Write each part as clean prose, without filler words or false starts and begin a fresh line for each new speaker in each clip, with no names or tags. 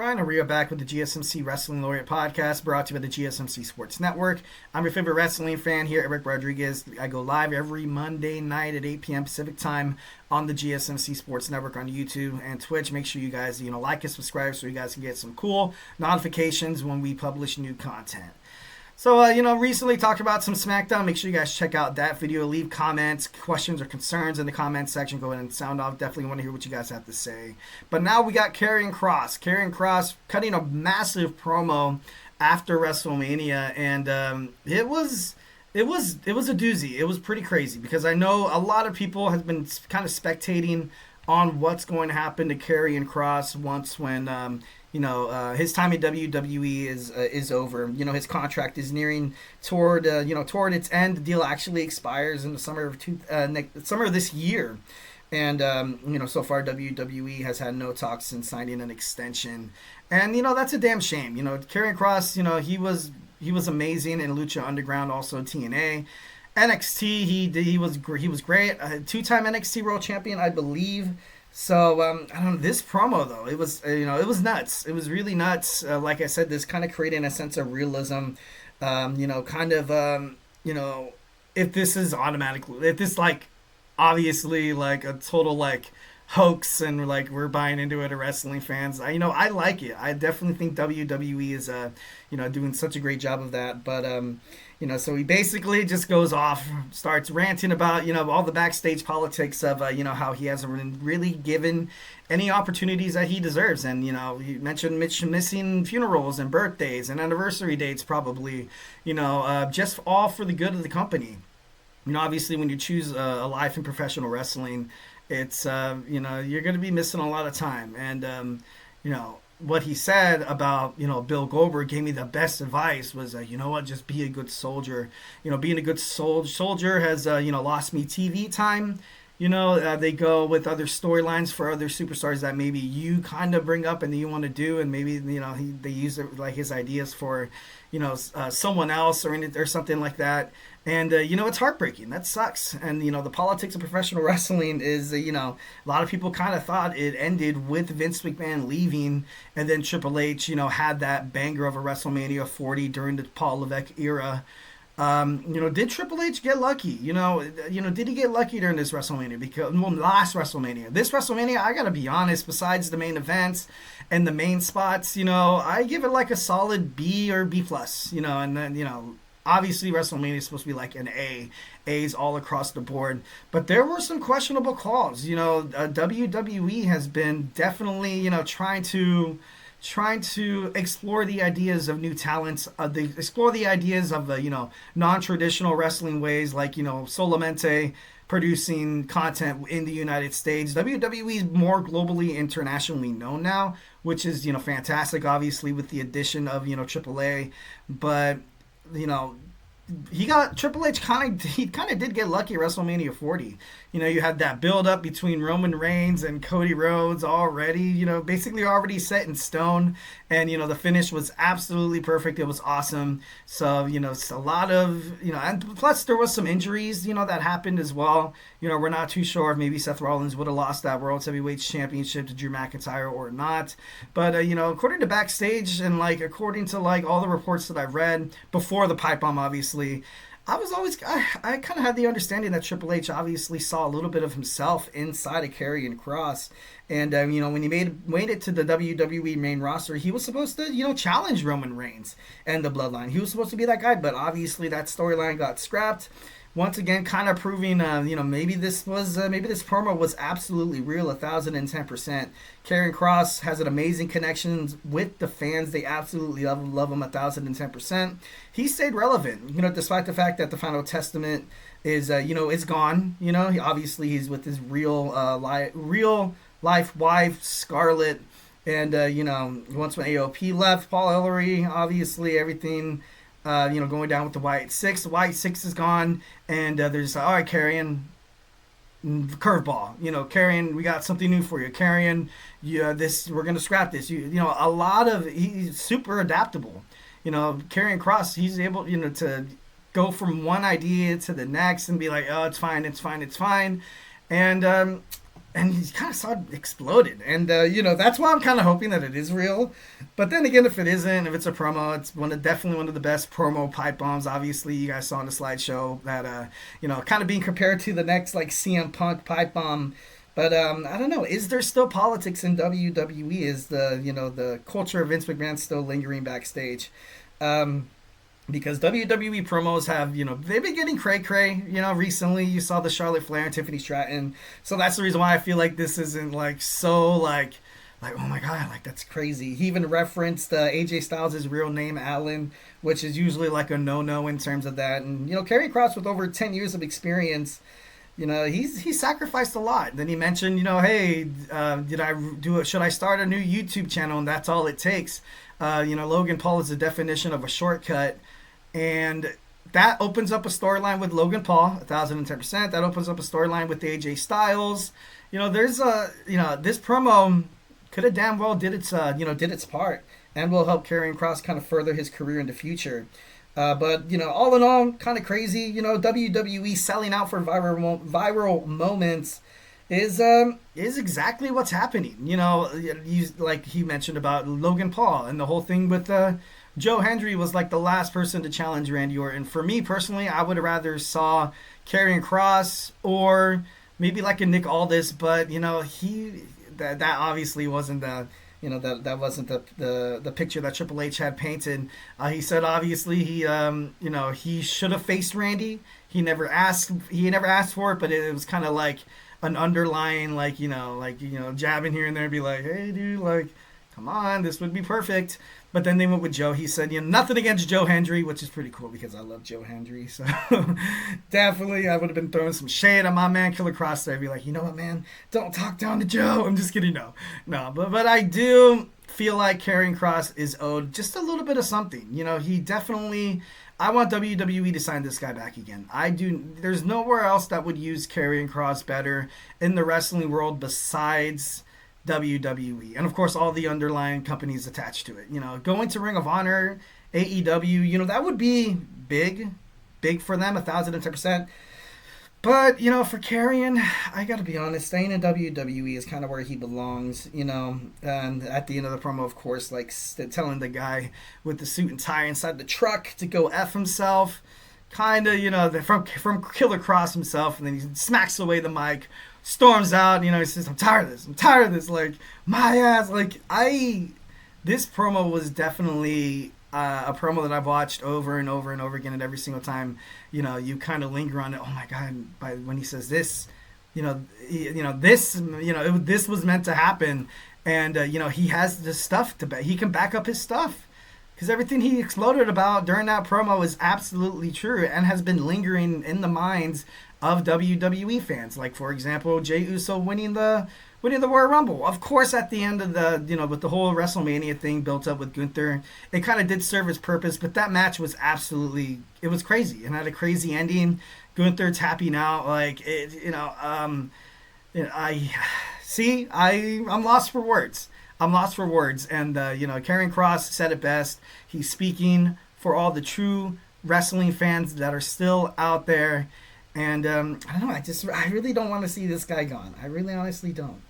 Ryan, and we are back with the GSMC Wrestling Laureate podcast brought to you by the GSMC Sports Network. I'm your favorite wrestling fan here, Eric Rodriguez. I go live every Monday night at 8 p.m. Pacific time on the GSMC Sports Network on YouTube and Twitch. Make sure you guys, like and subscribe so you guys can get some cool notifications when we publish new content. So, recently talked about some SmackDown. Make sure you guys check out that video. Leave comments, questions, or concerns in the comments section. Go ahead and sound off. Definitely want to hear what you guys have to say. But now we got Karrion Kross. Karrion Kross cutting a massive promo after WrestleMania, and it was a doozy. It was pretty crazy because I know a lot of people have been kind of spectating on what's going to happen to Karrion Kross when his time at WWE is over. His contract is nearing toward its end. The deal actually expires in the summer of this year, and so far WWE has had no talks since signing an extension, and that's a damn shame. Karrion Kross, he was amazing in Lucha Underground, also TNA. NXT, he was great. Two-time NXT World Champion, I believe. So I don't know, this promo though, it was nuts. It was really nuts. Like I said, this kind of creating a sense of realism. If this is obviously a total hoax and we're buying into it as wrestling fans. I like it. I definitely think WWE is doing such a great job of that. But so he basically just goes off, starts ranting about all the backstage politics of how he hasn't really given any opportunities that he deserves. And he mentioned missing funerals and birthdays and anniversary dates, probably just all for the good of the company. Obviously when you choose a life in professional wrestling, it's you're going to be missing a lot of time. And what he said about Bill Goldberg gave me the best advice was just be a good soldier. Being a good soldier has lost me TV time. They go with other storylines for other superstars that maybe you kind of bring up and you want to do, and maybe they use it his ideas for someone else or something like that. And it's heartbreaking. That sucks. And the politics of professional wrestling is a lot of people kind of thought it ended with Vince McMahon leaving, and then Triple H had that banger of a WrestleMania 40 during the Paul Levesque era. Did Triple H get lucky? Did he get lucky during this WrestleMania? Because last WrestleMania, this WrestleMania, I gotta be honest. Besides the main events and the main spots, I give it a solid B or B plus. And then obviously WrestleMania is supposed to be an A. A's all across the board. But there were some questionable calls. WWE has been definitely trying to explore the ideas of new talents, explore the ideas of non-traditional wrestling ways, Solamente producing content in the United States. WWE is more globally, internationally known now, which is fantastic, obviously, with the addition of AAA. But Triple H kind of did get lucky at WrestleMania 40. You had that build up between Roman Reigns and Cody Rhodes already, basically already set in stone. And, the finish was absolutely perfect. It was awesome. So, it's a lot of, and plus there was some injuries, that happened as well. We're not too sure if maybe Seth Rollins would have lost that World Heavyweight Championship to Drew McIntyre or not. But, according to backstage and according to all the reports that I've read before the Pipebomb, obviously, I kind of had the understanding that Triple H obviously saw a little bit of himself inside of Karrion Kross. And, when he made it to the WWE main roster, he was supposed to, challenge Roman Reigns and the Bloodline. He was supposed to be that guy, but obviously that storyline got scrapped. Once again, kind of proving, maybe this promo was absolutely real, 1,010%. Karrion Kross has an amazing connection with the fans. They absolutely love him 1,010%. He stayed relevant, despite the fact that the Final Testament is, is gone. Obviously he's with his real life wife, Scarlett. And, once when AOP left, Paul Ellering, obviously everything... going down with the White Six. The White Six is gone, and there's all right, Karrion, curveball. Karrion, we got something new for you, Karrion. We're gonna scrap this. He's super adaptable. Karrion Kross, he's able, to go from one idea to the next and be like, oh, it's fine. And and you kind of saw it exploded. And that's why I'm kind of hoping that it is real. But then again, if it isn't, if it's a promo, it's definitely one of the best promo pipe bombs. Obviously, you guys saw in the slideshow that kind of being compared to the next like CM Punk pipe bomb. But I don't know. Is there still politics in WWE? Is the culture of Vince McMahon still lingering backstage? Because WWE promos have, they've been getting cray-cray, recently. You saw the Charlotte Flair and Tiffany Stratton. So that's the reason why I feel like this isn't, like, so, like, oh my God, like, that's crazy. He even referenced AJ Styles' real name, Allen, which is usually, like, a no-no in terms of that. And, Karrion Kross with over 10 years of experience, he's sacrificed a lot. Then he mentioned, hey, should I start a new YouTube channel? And that's all it takes. Logan Paul is the definition of a shortcut. And that opens up a storyline with Logan Paul, 1,010%. That opens up a storyline with AJ Styles. There's this promo could have damn well did its part and will help Karrion Kross kind of further his career in the future. But all in all, kind of crazy. WWE selling out for viral moments is exactly what's happening. Like he mentioned about Logan Paul and the whole thing with Joe Hendry was like the last person to challenge Randy Orton. For me personally, I would have rather saw Karrion Kross or maybe like a Nick Aldis, but that obviously wasn't that wasn't the picture that Triple H had painted. He said obviously he should have faced Randy. He never asked for it, but it was kind of like an underlying jabbing here and there and be like, hey dude, like come on, this would be perfect. But then they went with Joe. He said, nothing against Joe Hendry, which is pretty cool because I love Joe Hendry. So definitely I would have been throwing some shade at my man Killer Kross there. I'd be like, you know what, man? Don't talk down to Joe. I'm just kidding. No. But I do feel like Karrion Kross is owed just a little bit of something. He definitely... I want WWE to sign this guy back again. I do. There's nowhere else that would use Karrion Kross better in the wrestling world besides WWE, and of course all the underlying companies attached to it. Going to Ring of Honor, AEW, that would be big for them, 1,010%. But for Karrion, I gotta be honest, staying in WWE is kind of where he belongs. And at the end of the promo, of course, like telling the guy with the suit and tie inside the truck to go F himself, kind of from Killer Kross himself, and then he smacks away the mic. Storms out, he says, I'm tired of this, like, my ass, this promo was definitely a promo that I've watched over and over and over again, and every single time, you kind of linger on it, oh my God, when he says this, this was meant to happen, and, he has the stuff he can back up his stuff, because everything he exploded about during that promo is absolutely true, and has been lingering in the minds of WWE fans. Like, for example, Jey Uso winning the Royal Rumble. Of course, at the end of the, with the whole WrestleMania thing built up with Gunther, it kind of did serve its purpose, but that match was absolutely, it was crazy. It had a crazy ending. Gunther tapping out, like, I'm lost for words. And, Karrion Kross said it best. He's speaking for all the true wrestling fans that are still out there. And I don't know. I really don't want to see this guy gone. I really honestly don't.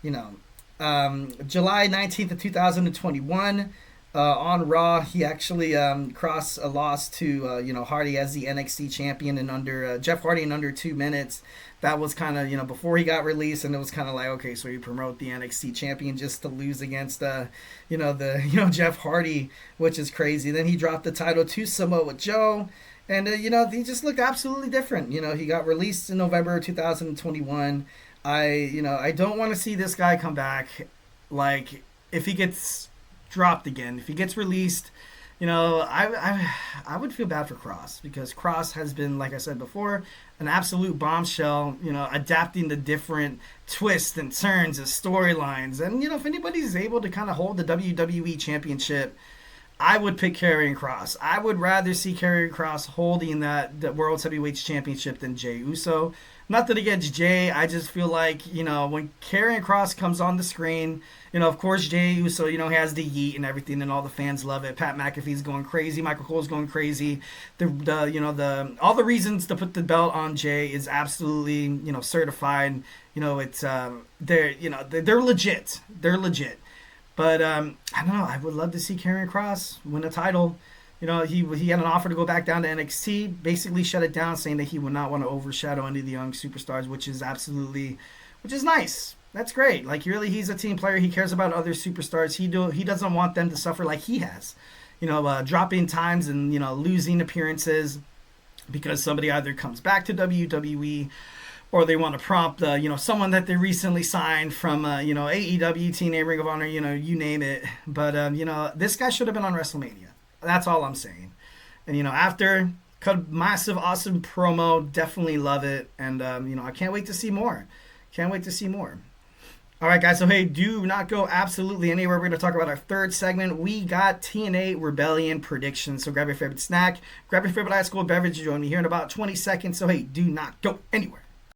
July 19th of 2021, on Raw, he actually Kross lost to Hardy as the NXT champion in under Jeff Hardy in under 2 minutes. That was kind of before he got released, and it was kind of like, okay, so you promote the NXT champion just to lose against Jeff Hardy, which is crazy. Then he dropped the title to Samoa Joe. And, he just looked absolutely different. He got released in November 2021. I don't want to see this guy come back. Like, if he gets dropped again, if he gets released, I would feel bad for Kross, because Kross has been, like I said before, an absolute bombshell, adapting to different twists and turns and storylines. And, if anybody's able to kind of hold the WWE Championship, I would pick Karrion Kross. I would rather see Karrion Kross holding that World Heavyweight Championship than Jey Uso. nothing against Jay. I just feel like, when Karrion Kross comes on the screen, of course, Jay Uso, has the yeet and everything, and all the fans love it. Pat McAfee's going crazy. Michael Cole's going crazy. All the reasons to put the belt on Jay is absolutely, certified. It's, they're legit. They're legit. But, I don't know. I would love to see Karrion Kross win a title. He had an offer to go back down to NXT, basically shut it down, saying that he would not want to overshadow any of the young superstars, which is nice. That's great. Like, really, he's a team player. He cares about other superstars. He doesn't want them to suffer like he has, dropping times and losing appearances because somebody either comes back to WWE or they want to prompt someone that they recently signed from AEW, TNA, Ring of Honor, you name it. But this guy should have been on WrestleMania. That's all I'm saying. And after cut a massive, awesome promo, definitely love it. And I can't wait to see more. All right, guys. So hey, do not go absolutely anywhere. We're going to talk about our third segment. We got TNA Rebellion predictions. So grab your favorite snack, grab your favorite high school beverage. Join me here in about 20 seconds. So hey, do not go anywhere.